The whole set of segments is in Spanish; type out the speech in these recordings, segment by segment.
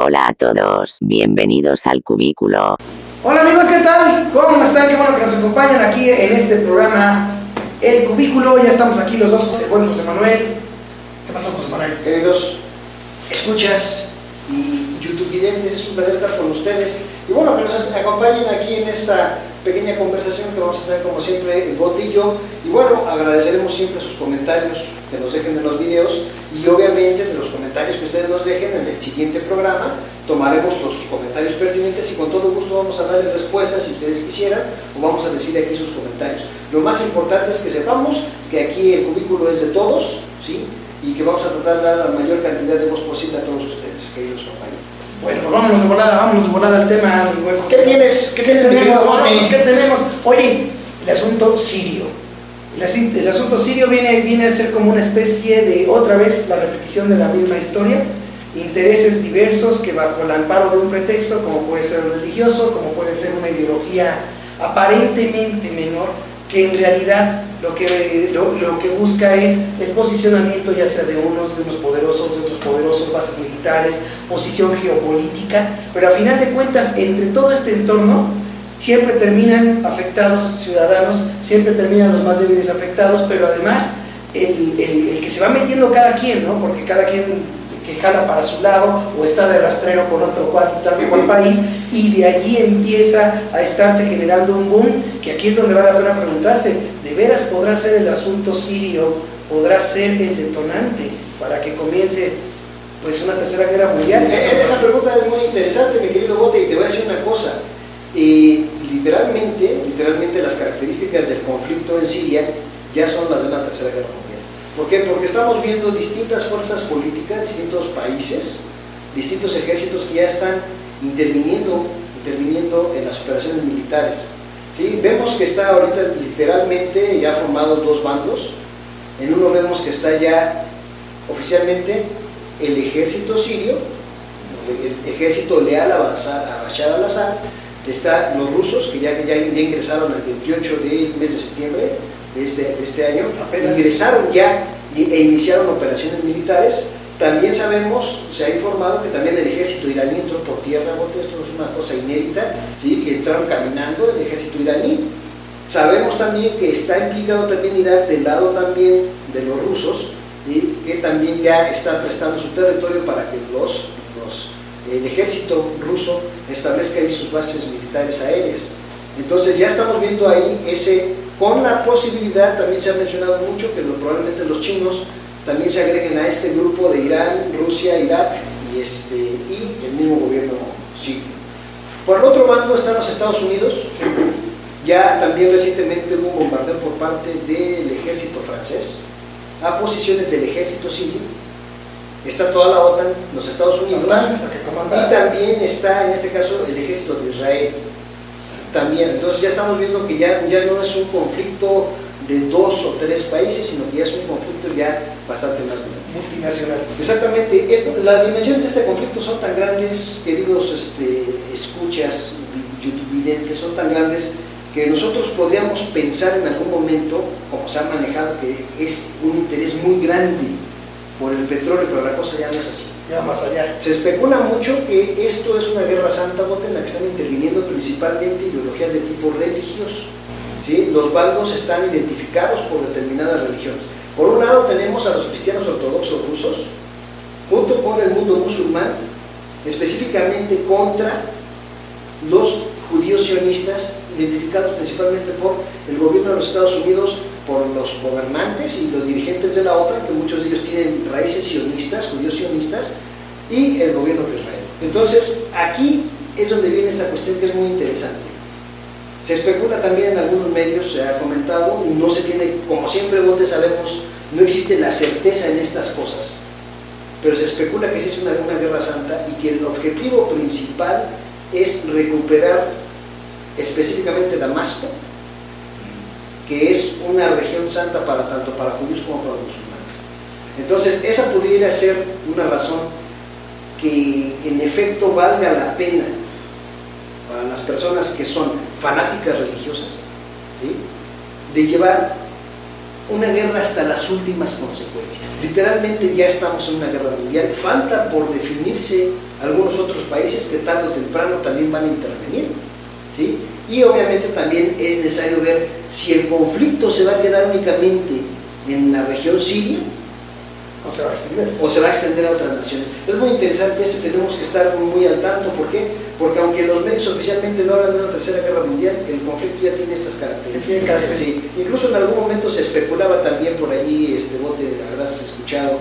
Hola a todos, bienvenidos al cubículo. Hola amigos, ¿qué tal? ¿Cómo están? Qué bueno que nos acompañan aquí en este programa El Cubículo. Ya estamos aquí los dos, el buen José Manuel. ¿Qué pasó, José Manuel? Queridos escuchas y YouTube videntes, es un placer estar con ustedes y bueno, que nos acompañen aquí en esta pequeña conversación que vamos a tener como siempre el Bote y yo. Y bueno, agradeceremos siempre sus comentarios que nos dejen en los videos y obviamente de los comentarios que ustedes nos dejen en el siguiente programa tomaremos los comentarios pertinentes y con todo gusto vamos a darles respuestas si ustedes quisieran o vamos a decir aquí sus comentarios. Lo más importante es que sepamos que aquí el cubículo es de todos, ¿sí? Y que vamos a tratar de dar la mayor cantidad de voz posible a todos ustedes, queridos compañeros. Bueno, pues vámonos de volada al tema. ¿Qué tienes? ¿Qué tenemos? Oye, el asunto sirio. El asunto sirio viene a ser como una especie de, otra vez, la repetición de la misma historia. Intereses diversos que bajo el amparo de un pretexto, como puede ser religioso, como puede ser una ideología aparentemente menor, que en realidad lo que busca es el posicionamiento ya sea de unos poderosos, de otros poderosos, bases militares, posición geopolítica, pero a final de cuentas entre todo este entorno siempre terminan afectados ciudadanos, siempre terminan los más débiles afectados, pero además el que se va metiendo cada quien, ¿no? Porque cada quien que jala para su lado o está de rastrero con tal cual país, y de allí empieza a estarse generando un boom, que aquí es donde vale la pena preguntarse, ¿de veras podrá ser el asunto sirio, podrá ser el detonante para que comience pues una tercera guerra mundial? Esa pregunta es muy interesante, mi querido Bote, y te voy a decir una cosa. Literalmente las características del conflicto en Siria ya son las de una tercera guerra mundial. ¿Por qué? Porque estamos viendo distintas fuerzas políticas, distintos países, distintos ejércitos que ya están interviniendo en las operaciones militares. ¿Sí? Vemos que está ahorita literalmente ya formados dos bandos. En uno vemos que está ya oficialmente el ejército sirio, el ejército leal a Bashar al-Assad. Están los rusos que ya ingresaron el 28 del mes de septiembre de este año, apenas ingresaron ya e iniciaron operaciones militares. También sabemos, se ha informado que también el ejército iraní entró por tierra, esto es una cosa inédita, ¿sí? Que entraron caminando el ejército iraní. Sabemos también que está implicado también Irak del lado también de los rusos, ¿sí? Que también ya está prestando su territorio para que el ejército ruso establezca ahí sus bases militares aéreas. Entonces ya estamos viendo ahí con la posibilidad, también se ha mencionado mucho, que probablemente los chinos también se agreguen a este grupo de Irán, Rusia, Irak y el mismo gobierno sirio. Por el otro bando están los Estados Unidos. Ya también recientemente hubo un bombardeo por parte del ejército francés a posiciones del ejército sirio. Está toda la OTAN, los Estados Unidos, y también está en este caso el ejército de Israel. También, entonces ya estamos viendo que ya no es un conflicto de dos o tres países, sino que ya es un conflicto ya bastante más multinacional. Exactamente, las dimensiones de este conflicto son tan grandes, queridos escuchas, videntes, son tan grandes que nosotros podríamos pensar en algún momento, como se ha manejado, que es un interés muy grande por el petróleo, pero la cosa ya no es así. Ya más allá. Se especula mucho que esto es una guerra santa, en la que están interviniendo principalmente ideologías de tipo religioso. ¿Sí? Los bandos están identificados por determinadas religiones. Por un lado tenemos a los cristianos ortodoxos rusos, junto con el mundo musulmán, específicamente contra los judíos sionistas, identificados principalmente por el gobierno de los Estados Unidos, por los gobernantes y los dirigentes de la OTAN, que muchos de ellos tienen raíces sionistas, judíos sionistas, y el gobierno de Israel. Entonces, aquí es donde viene esta cuestión que es muy interesante. Se especula también en algunos medios, se ha comentado, no se tiene, como siempre Bote sabemos, no existe la certeza en estas cosas, pero se especula que sí es una guerra santa y que el objetivo principal es recuperar específicamente Damasco, que es una región santa tanto para judíos como para musulmanes. Entonces, esa pudiera ser una razón que en efecto valga la pena para las personas que son fanáticas religiosas, ¿sí? De llevar una guerra hasta las últimas consecuencias. Literalmente ya estamos en una guerra mundial, falta por definirse algunos otros países que tarde o temprano también van a intervenir, ¿sí? Y obviamente también es necesario ver si el conflicto se va a quedar únicamente en la región siria o se va a extender. O se va a extender a otras naciones. Es muy interesante esto y tenemos que estar muy al tanto. ¿Por qué? Porque aunque los medios oficialmente no hablan de una tercera guerra mundial, el conflicto ya tiene estas características. Sí. Incluso en algún momento se especulaba también por allí, Bote, habrás escuchado,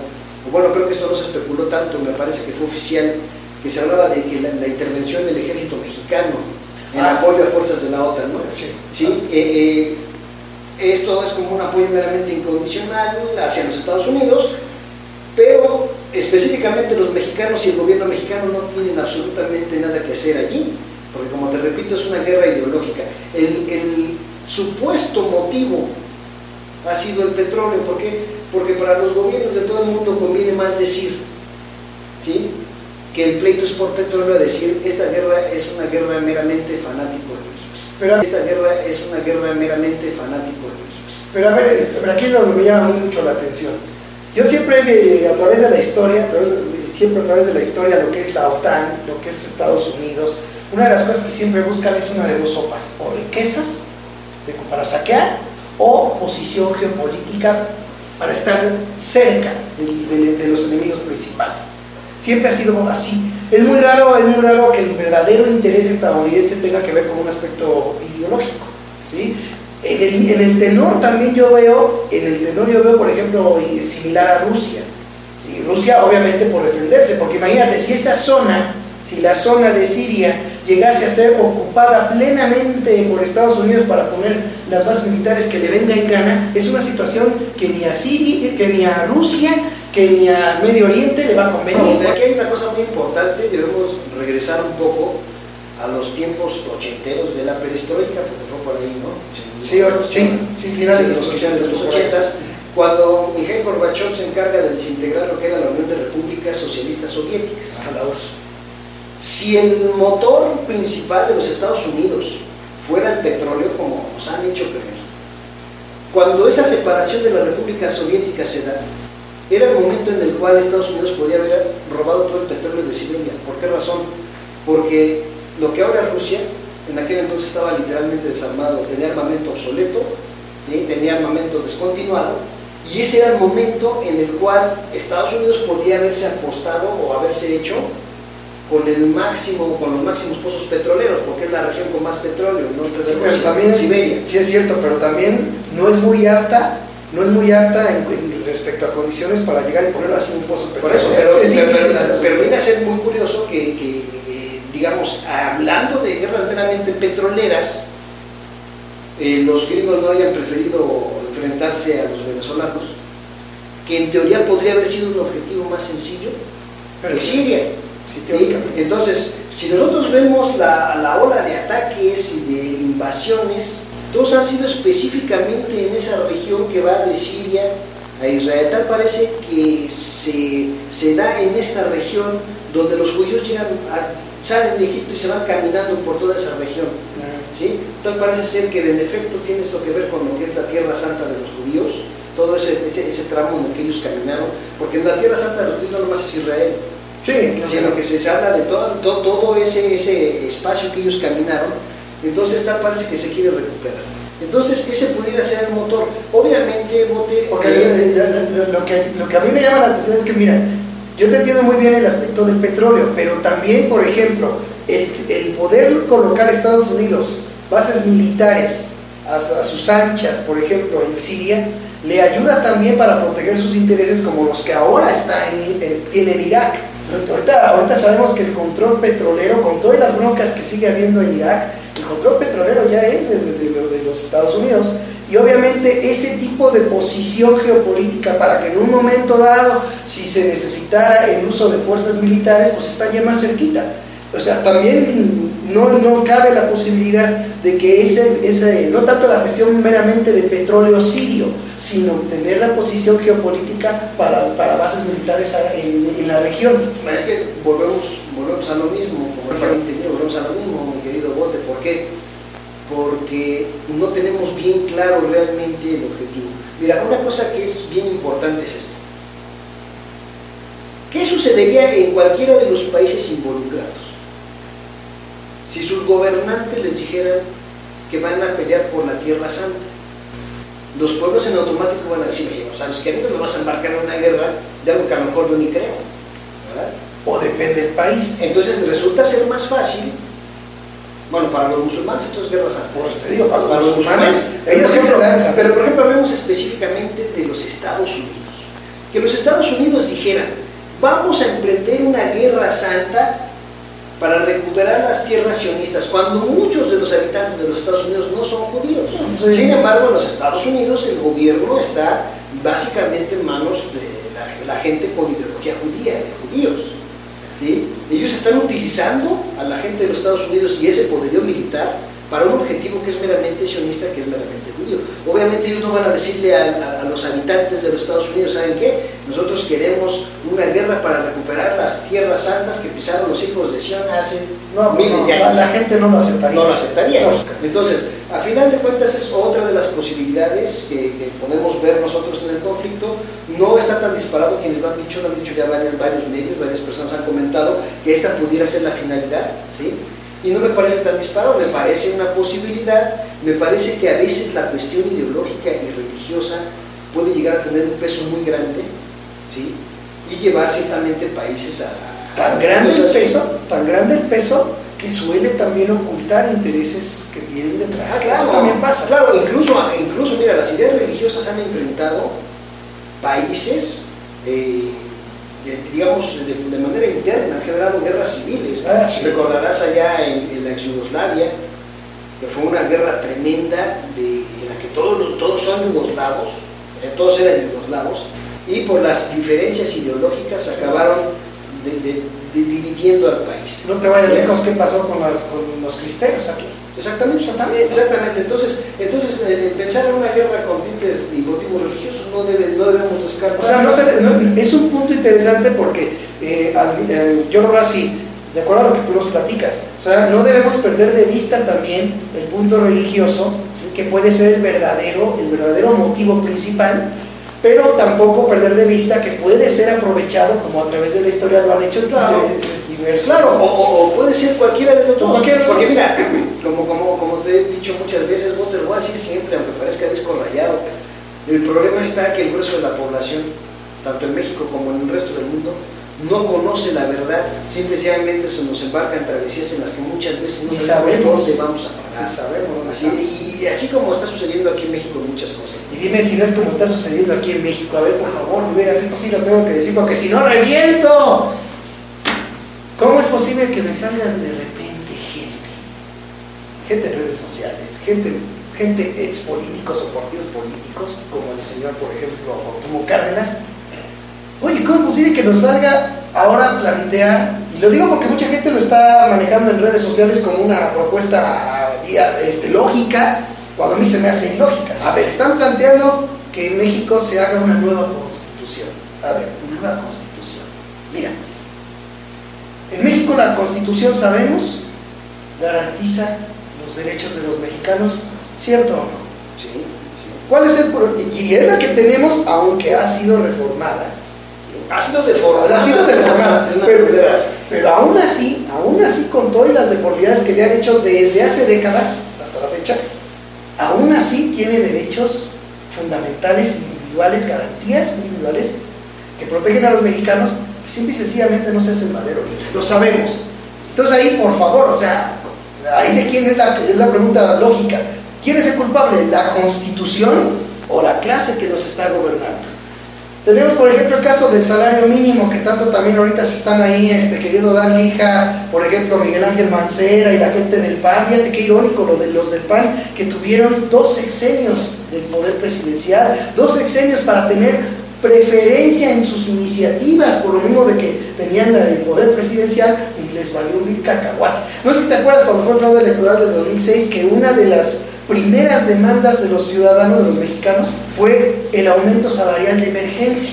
o bueno, creo que esto no se especuló tanto, me parece que fue oficial, que se hablaba de que la intervención del ejército mexicano en apoyo a fuerzas de la OTAN, ¿no? Sí. ¿Sí? Esto es como un apoyo meramente incondicional hacia los Estados Unidos, pero específicamente los mexicanos y el gobierno mexicano no tienen absolutamente nada que hacer allí, porque como te repito, es una guerra ideológica. El supuesto motivo ha sido el petróleo. ¿Por qué? Porque para los gobiernos de todo el mundo conviene más decir, ¿sí?, que el pleito es por petróleo, a decir, esta guerra es una guerra meramente fanático-religiosa. Pero esta guerra es una guerra meramente fanático-religiosa. Pero a ver, aquí es donde me llama mucho la atención. Yo siempre, a través de la historia, siempre a través de la historia, lo que es la OTAN, lo que es Estados Unidos, una de las cosas que siempre buscan es una de dos sopas: o riquezas para saquear, o posición geopolítica para estar cerca de los enemigos principales. Siempre ha sido así. Es muy raro que el verdadero interés estadounidense tenga que ver con un aspecto ideológico, ¿sí? En el tenor también yo veo, por ejemplo, similar a Rusia. ¿Sí? Rusia obviamente por defenderse, porque imagínate, si la zona de Siria llegase a ser ocupada plenamente por Estados Unidos para poner las bases militares que le venga en gana, es una situación que ni a Siria, que ni a Rusia, que ni a Medio Oriente le va a convenir. No, aquí hay una cosa muy importante, debemos regresar un poco a los tiempos ochenteros de la perestroika, porque fue por ahí, ¿no? Sí, finales de los 80, cuando Mikhail Gorbachev se encarga de desintegrar lo que era la Unión de Repúblicas Socialistas Soviéticas. A la URSS. Si el motor principal de los Estados Unidos fuera el petróleo, como nos han hecho creer, cuando esa separación de la República Soviética se da, era el momento en el cual Estados Unidos podía haber robado todo el petróleo de Siberia. ¿Por qué razón? Porque lo que ahora es Rusia, en aquel entonces estaba literalmente desarmado, tenía armamento obsoleto, ¿sí?, tenía armamento descontinuado, y ese era el momento en el cual Estados Unidos podía haberse apostado o haberse hecho con los máximos pozos petroleros, porque es la región con más petróleo, ¿no? Sí, pero también, Siberia. Sí, es cierto, pero también no es muy apta respecto a condiciones para llegar y ponerlo así en un pozo petrolero. Por eso, pero viene a ser muy curioso que digamos, hablando de guerras meramente petroleras, los gringos no hayan preferido enfrentarse a los venezolanos, que en teoría podría haber sido un objetivo más sencillo que Siria. Sí, entonces, si nosotros vemos la ola de ataques y de invasiones, todos han sido específicamente en esa región que va de Siria a Israel. Tal parece que se da en esta región donde los judíos salen de Egipto y se van caminando por toda esa región. ¿Sí? Tal parece ser que en efecto tiene esto que ver con lo que es la Tierra Santa de los judíos, todo ese tramo en el que ellos caminaron, porque en la Tierra Santa de los judíos no nomás es Israel, sino que se habla de todo ese espacio que ellos caminaron. Entonces tal parece que se quiere recuperar. Entonces ese pudiera ser el motor. Obviamente, lo que a mí me llama la atención es que, mira, yo te entiendo muy bien el aspecto del petróleo, pero también, por ejemplo, el poder colocar a Estados Unidos bases militares a sus anchas, por ejemplo, en Siria, le ayuda también para proteger sus intereses como los que ahora tiene en Irak. Ahorita sabemos que el control petrolero, con todas las broncas que sigue habiendo en Irak, el control petrolero ya es de los Estados Unidos. Y obviamente ese tipo de posición geopolítica para que en un momento dado, si se necesitara el uso de fuerzas militares, pues está ya más cerquita. O sea, también no cabe la posibilidad de que no tanto la cuestión meramente de petróleo sirio, sino tener la posición geopolítica para bases militares en la región. Es que volvemos a lo mismo, volvemos a lo mismo, mi querido Bote. ¿Por qué? Porque no tenemos bien claro realmente el objetivo. Mira, una cosa que es bien importante es esto. ¿Qué sucedería en cualquiera de los países involucrados? si sus gobernantes les dijeran que van a pelear por la Tierra Santa? Los pueblos en automático van a decir, oye, no sabes que a mí no me vas a embarcar en una guerra de algo que a lo mejor yo ni creo, ¿verdad? O depende del país. Entonces resulta ser más fácil, bueno, para los musulmanes esto es guerra santa. Pues te digo, para Para los musulmanes, ellos sí se lanzan. pero por ejemplo hablemos específicamente de los Estados Unidos. Que los Estados Unidos dijeran, vamos a emprender una guerra santa para recuperar las tierras sionistas, cuando muchos de los habitantes de los Estados Unidos no son judíos. Sí. Sin embargo, en los Estados Unidos el gobierno está básicamente en manos de la gente con ideología judía, de judíos. ¿Sí? Ellos están utilizando a la gente de los Estados Unidos y ese poderío militar para un objetivo que es meramente sionista, que es meramente judío. Obviamente ellos no van a decirle a los habitantes de los Estados Unidos, ¿saben qué? Nosotros queremos una guerra para recuperar las tierras santas que pisaron los hijos de Sion hace miles de años. La gente no lo aceptaría. No lo aceptaría. No. Entonces, a final de cuentas es otra de las posibilidades que podemos ver nosotros en el conflicto. No está tan disparado, quienes lo han dicho ya varios medios, varias personas han comentado que esta pudiera ser la finalidad, ¿sí? Y no me parece tan disparado, me parece una posibilidad, me parece que a veces la cuestión ideológica y religiosa puede llegar a tener un peso muy grande, ¿sí? Y llevar ciertamente países a tan grande el peso que suele también ocultar intereses que vienen detrás. Claro, eso también pasa. Claro, incluso mira, las ideas religiosas han enfrentado países, digamos, de manera interna, han generado guerras civiles. Sí. Recordarás allá en la ex Yugoslavia, que fue una guerra tremenda en la que todos son yugoslavos, todos eran yugoslavos, y por las diferencias ideológicas acabaron dividiendo al país. No te vayas lejos, ¿qué pasó con los cristeros aquí? Exactamente. Entonces el pensar en una guerra con tintes y motivos religiosos no debemos descartar. O sea, es un punto interesante porque yo lo veo así, de acuerdo a lo que tú nos platicas. O sea, no debemos perder de vista también el punto religioso, ¿sí? Que puede ser el verdadero motivo principal, pero tampoco perder de vista que puede ser aprovechado, como a través de la historia lo han hecho intereses diversos. Claro, o puede ser cualquiera de los dos. Porque dos. mira, como te he dicho muchas veces, vos te lo voy a decir siempre, aunque parezca disco rayado, el problema está que el grueso de la población, tanto en México como en el resto del mundo, no conoce la verdad, simplemente se nos embarca en travesías en las que muchas veces no sabemos dónde vamos a parar. Y así como está sucediendo aquí en México muchas cosas. Y dime si no es como está sucediendo aquí en México. A ver, por favor, esto sí lo tengo que decir, porque si no reviento. ¿Cómo es posible que me salgan de repente gente en redes sociales, gente ex políticos o partidos políticos, como el señor, por ejemplo, Cuauhtémoc Cárdenas? Oye, ¿cómo es posible que nos salga ahora a plantear? Y lo digo porque mucha gente lo está manejando en redes sociales como una propuesta lógica, cuando a mí se me hace ilógica. A ver, están planteando que en México se haga una nueva constitución. A ver, una nueva constitución. Mira, en México la constitución, sabemos, garantiza los derechos de los mexicanos, ¿cierto o no? Sí. ¿Cuál es el problema? Y es la que tenemos, aunque ha sido reformada. Ha sido deformada. Pero aún así, con todas las deformidades que le han hecho desde hace décadas hasta la fecha, aún así tiene derechos fundamentales, individuales, garantías individuales que protegen a los mexicanos, que simple y sencillamente no se hacen valer. Lo sabemos. Entonces ahí, por favor, o sea, ahí de quién es la pregunta lógica. ¿Quién es el culpable? ¿La Constitución o la clase que nos está gobernando? Tenemos, por ejemplo, el caso del salario mínimo, que tanto también ahorita se están ahí queriendo dar lija, por ejemplo, Miguel Ángel Mancera y la gente del PAN. Fíjate qué irónico lo de los del PAN, que tuvieron 2 sexenios del poder presidencial, 2 sexenios para tener preferencia en sus iniciativas, por lo mismo de que tenían el poder presidencial y les valió un vil cacahuate. No sé si te acuerdas cuando fue el fraude electoral del 2006, que una de las primeras demandas de los ciudadanos, de los mexicanos, fue el aumento salarial de emergencia,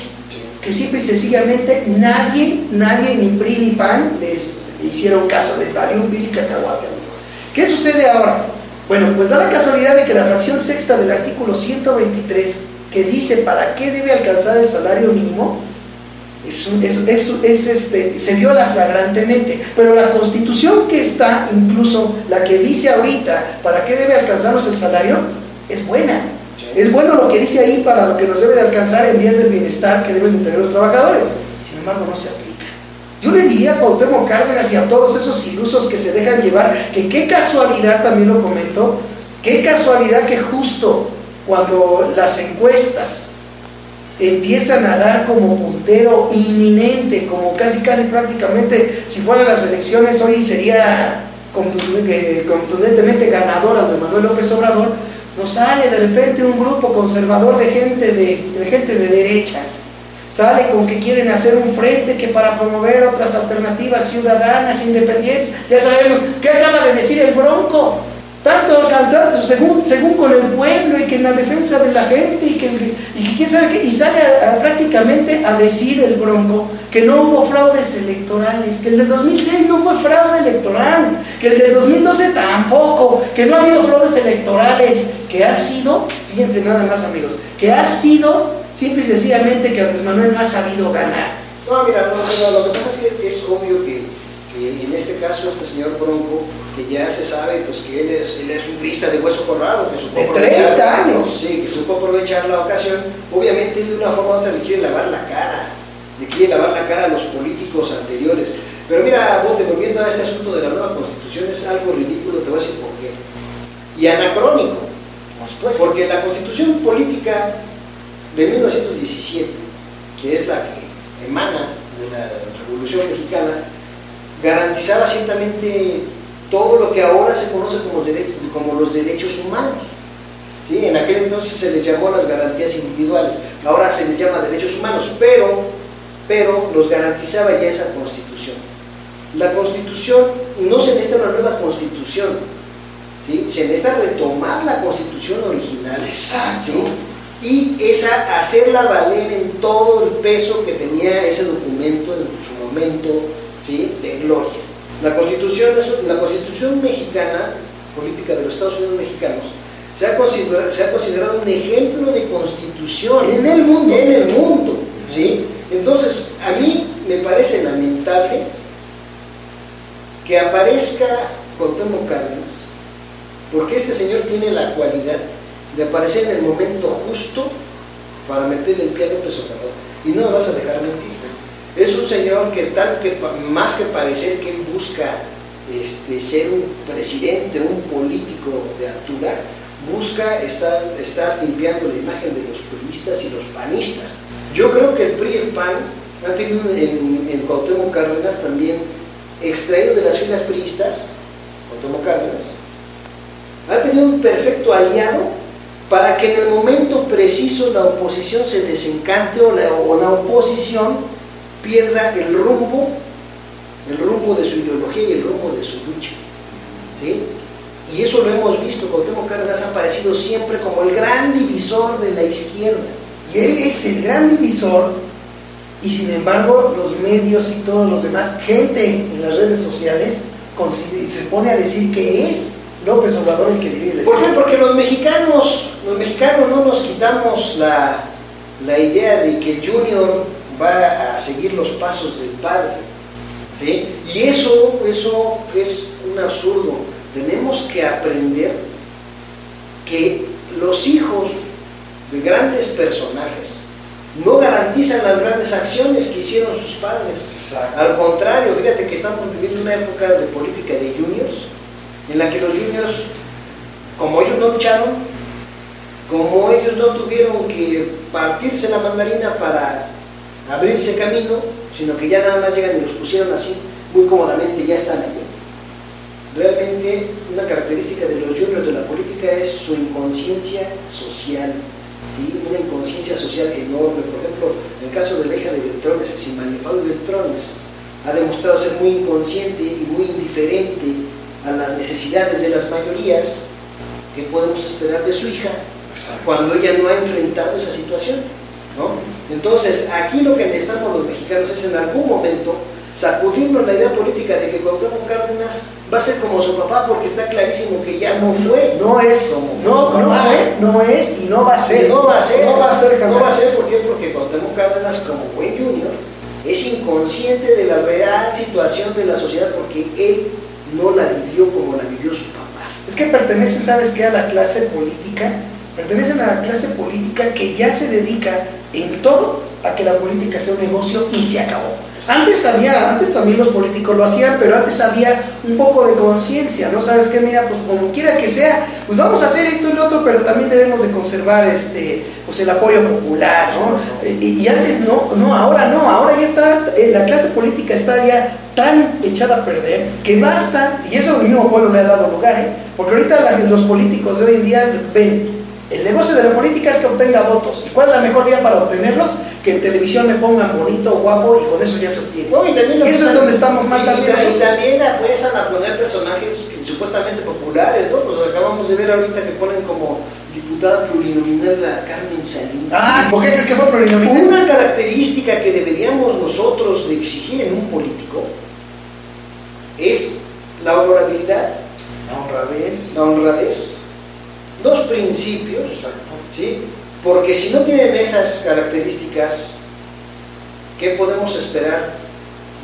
que simple y sencillamente nadie, ni PRI ni PAN le hicieron caso, les valió un vil cacahuate, amigos. ¿Qué sucede ahora? Bueno, pues da la casualidad de que la fracción sexta del artículo 123, que dice para qué debe alcanzar el salario mínimo, se viola flagrantemente, pero la Constitución que está, incluso la que dice ahorita para qué debe alcanzarnos el salario, es buena. Es bueno lo que dice ahí para lo que nos debe de alcanzar en vías del bienestar que deben de tener los trabajadores. Sin embargo, no se aplica. Yo le diría a Cuauhtémoc Cárdenas y a todos esos ilusos que se dejan llevar, que qué casualidad, también lo comento, qué casualidad que justo cuando las encuestas empiezan a dar como puntero inminente, como casi prácticamente, si fueran las elecciones hoy sería contundentemente ganador Andrés Manuel López Obrador, nos sale de repente un grupo conservador de gente de derecha, sale con que quieren hacer un frente que para promover otras alternativas ciudadanas, independientes. Ya sabemos, ¿qué acaba de decir el Bronco? Tanto cantante, según con el pueblo y que en la defensa de la gente y que quién sabe qué, y sale prácticamente a decir el Bronco que no hubo fraudes electorales, que el de 2006 no fue fraude electoral, que el de 2012 tampoco, que no ha habido fraudes electorales, que ha sido, fíjense nada más amigos, que ha sido simple y sencillamente que Andrés Manuel no ha sabido ganar. No, mira, lo que pasa es que es obvio que en este caso este señor Bronco, que ya se sabe pues que él es un priista de hueso colorado, que supo de 30 años. Sí, que supo aprovechar la ocasión, obviamente de una forma u otra le quiere lavar la cara a los políticos anteriores. Pero mira, Bote, volviendo a este asunto de la nueva Constitución, es algo ridículo, te voy a decir por qué. Y anacrónico, porque la Constitución política de 1917, que es la que emana de la Revolución Mexicana, garantizaba ciertamente todo lo que ahora se conoce como los derechos humanos. ¿Sí? En aquel entonces se les llamó las garantías individuales, ahora se les llama derechos humanos, pero los garantizaba ya esa Constitución. La Constitución, no se necesita una nueva Constitución, ¿sí? Se necesita retomar la Constitución original. Exacto. ¿Sí? Y hacerla valer en todo el peso que tenía ese documento en su momento, ¿sí?, de gloria. La Constitución mexicana, política de los Estados Unidos mexicanos, se ha considerado un ejemplo de constitución en el mundo, ¿sí? Entonces, a mí me parece lamentable que aparezca Cuauhtémoc Cárdenas, porque este señor tiene la cualidad de aparecer en el momento justo para meterle el pie a López Obrador, y no me vas a dejar mentir. Es un señor que más que parecer que él busca ser un presidente, un político de altura, busca estar limpiando la imagen de los priistas y los panistas. Yo creo que el PRI y el PAN han tenido en Cuauhtémoc Cárdenas también, extraído de las filas priistas, Cuauhtémoc Cárdenas, ha tenido un perfecto aliado para que en el momento preciso la oposición se desencante o la oposición pierda el rumbo de su ideología y el rumbo de su lucha, ¿sí? Y eso lo hemos visto. Cuauhtémoc Cárdenas ha aparecido siempre como el gran divisor de la izquierda, y él es el gran divisor, y sin embargo los medios y todos los demás, gente en las redes sociales, se pone a decir que es López Obrador el que divide la izquierda. ¿Por qué? Porque los mexicanos no nos quitamos la idea de que el Junior va a seguir los pasos del padre, ¿sí? Y eso es un absurdo. Tenemos que aprender que los hijos de grandes personajes no garantizan las grandes acciones que hicieron sus padres. Exacto. Al contrario, fíjate que estamos viviendo una época de política de juniors, en la que los juniors, como ellos no lucharon, como ellos no tuvieron que partirse la mandarina para abrirse camino, sino que ya nada más llegan y los pusieron así, muy cómodamente, ya están allí. Realmente una característica de los juniors de la política es su inconsciencia social, ¿sí? Una inconsciencia social enorme. Por ejemplo, en el caso de la hija de Beltrones, Cimanefao Beltrones, ha demostrado ser muy inconsciente y muy indiferente a las necesidades de las mayorías. ¿Qué podemos esperar de su hija cuando ella no ha enfrentado esa situación, ¿no? Entonces, aquí lo que necesitamos los mexicanos es en algún momento sacudirnos la idea política de que Cuauhtémoc Cárdenas va a ser como su papá, porque está clarísimo que ya no fue. No es y no va a ser. No va a ser jamás. No va a ser, ¿por qué? Porque Cuauhtémoc Cárdenas, como buen junior, es inconsciente de la real situación de la sociedad porque él no la vivió como la vivió su papá. Es que pertenecen, ¿sabes qué? A la clase política, pertenecen a la clase política que ya se dedica en todo a que la política sea un negocio y se acabó. Antes también los políticos lo hacían, pero antes había un poco de conciencia, ¿no? ¿Sabes qué? Mira, pues como quiera que sea, pues vamos a hacer esto y lo otro, pero también debemos de conservar pues el apoyo popular, ¿no? Y antes ahora ya está, la clase política está ya tan echada a perder que basta, y eso el mismo pueblo le ha dado lugar, porque ahorita los políticos de hoy en día ven, el negocio de la política es que obtenga votos. ¿Y cuál es la mejor vía para obtenerlos? Que en televisión me pongan bonito, guapo, y con eso ya se obtiene. No, y también eso es donde estamos mal también. Y también apuestan a poner personajes supuestamente populares, ¿no? Pues acabamos de ver ahorita que ponen como diputada plurinominal a Carmen Salinas. Ah, ¿por qué crees que fue plurinominal? Una característica que deberíamos nosotros de exigir en un político es la honorabilidad, la honradez, dos principios, ¿sí? Porque si no tienen esas características, ¿qué podemos esperar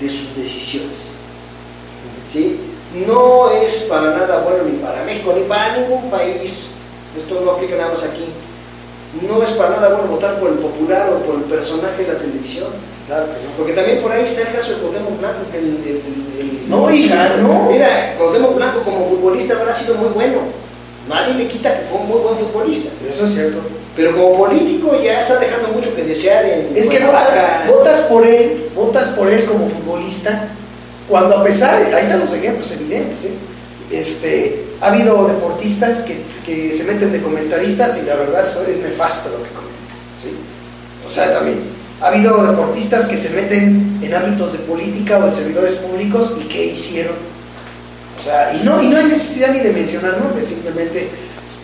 de sus decisiones? ¿Sí? No es para nada bueno ni para México, ni para ningún país, esto no aplica nada más aquí, no es para nada bueno votar por el popular o por el personaje de la televisión. Claro que no. Porque también por ahí está el caso de Cuauhtémoc Blanco, que no, hija, no. Mira, Cuauhtémoc Blanco como futbolista habrá sido muy bueno, nadie le quita que fue un muy buen futbolista. Eso es cierto. Pero como político ya está dejando mucho que desear en... Es que votas por él como futbolista, cuando a pesar, ahí están los ejemplos evidentes, ha habido deportistas que se meten de comentaristas y la verdad es nefasto lo que comentan, ¿sí? O sea, también ha habido deportistas que se meten en ámbitos de política o de servidores públicos y ¿qué hicieron? O sea, y no hay necesidad ni de mencionar nombres, simplemente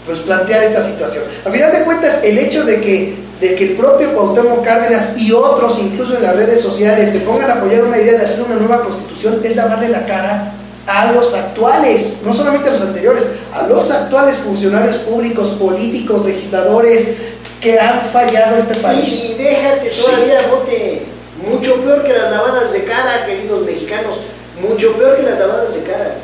pues plantear esta situación. A final de cuentas, el hecho de que el propio Cuauhtémoc Cárdenas y otros, incluso en las redes sociales, te pongan a apoyar una idea de hacer una nueva constitución, es lavarle la cara a los actuales, no solamente a los anteriores, a los actuales funcionarios públicos, políticos, legisladores que han fallado este país. Y déjate todavía, Bote, mucho peor que las lavadas de cara, queridos mexicanos, mucho peor que las lavadas de cara.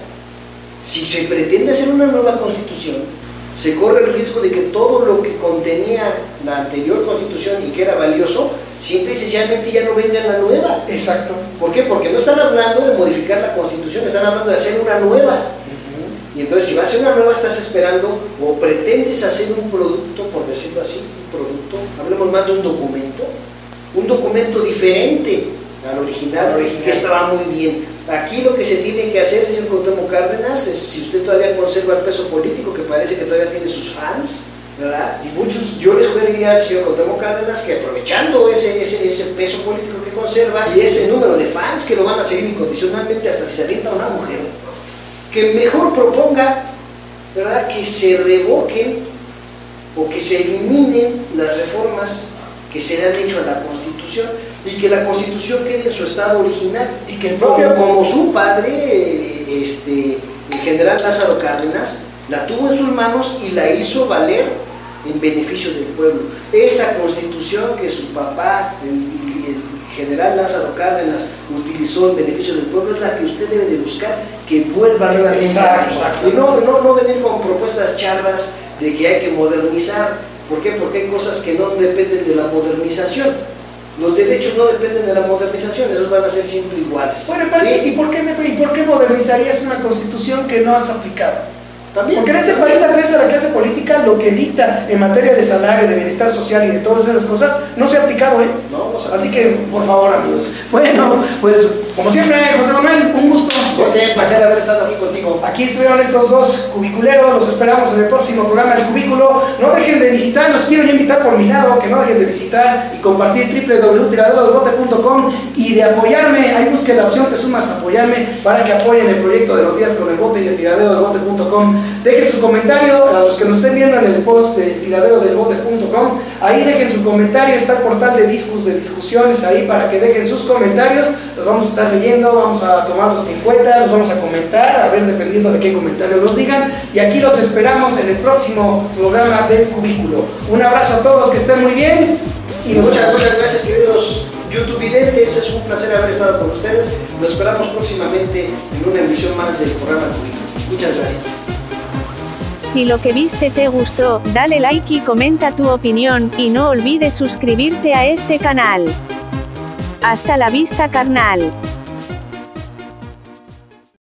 Si se pretende hacer una nueva constitución, se corre el riesgo de que todo lo que contenía la anterior constitución y que era valioso, simple y sencillamente ya no venga en la nueva. Exacto. ¿Por qué? Porque no están hablando de modificar la constitución, están hablando de hacer una nueva. Y entonces si vas a hacer una nueva estás esperando o pretendes hacer un producto, por decirlo así, un producto, hablemos más de un documento diferente al original, que estaba muy bien. Aquí lo que se tiene que hacer, señor Cuauhtémoc Cárdenas, es, si usted todavía conserva el peso político, que parece que todavía tiene sus fans, ¿verdad? Y muchos, yo les sugeriría al señor Cuauhtémoc Cárdenas que aprovechando ese peso político que conserva y ese número de fans que lo van a seguir incondicionalmente hasta si se avienta una mujer, que mejor proponga, ¿verdad?, que se revoquen o que se eliminen las reformas que se le han hecho a la Constitución y que la Constitución quede en su estado original y que el propio, como su padre, el general Lázaro Cárdenas, la tuvo en sus manos y la hizo valer en beneficio del pueblo. Esa Constitución que su papá, el general Lázaro Cárdenas, utilizó en beneficio del pueblo es la que usted debe de buscar que vuelva nuevamente. Y no venir con propuestas charras de que hay que modernizar. ¿Por qué? Porque hay cosas que no dependen de la modernización. Los derechos no dependen de la modernización, esos van a ser siempre iguales. Bueno, ¿sí? ¿Y por qué modernizarías una constitución que no has aplicado? También, porque en este país la clase política lo que dicta en materia de salario, de bienestar social y de todas esas cosas no se ha aplicado, ¿eh? No se ha aplicado. Así que, por favor, amigos. Bueno, pues, como siempre, José Manuel, un gusto. Un placer haber estado aquí contigo. Aquí estuvieron estos dos cubiculeros, los esperamos en el próximo programa del Cubículo. No dejen de visitar, los quiero yo invitar por mi lado, que no dejen de visitar y compartir www.tiraderodelbote.com y de apoyarme, ahí busquen la opción que sumas apoyarme para que apoyen el proyecto de Noticias con el Bote y de tiraderodelbote.com. Dejen su comentario, a los que nos estén viendo en el post de tiraderodelbote.com, ahí dejen su comentario, está el portal de discusiones ahí para que dejen sus comentarios, los vamos a estar leyendo, vamos a tomarlos en cuenta, los vamos a comentar, a ver dependiendo de qué comentarios nos digan, y aquí los esperamos en el próximo programa del Cubículo. Un abrazo a todos, que estén muy bien y muchas gracias, queridos YouTube Videntes. Es un placer haber estado con ustedes. Nos esperamos próximamente en una emisión más del programa Cubículo. Muchas gracias. Si lo que viste te gustó, dale like y comenta tu opinión, y no olvides suscribirte a este canal. Hasta la vista, carnal.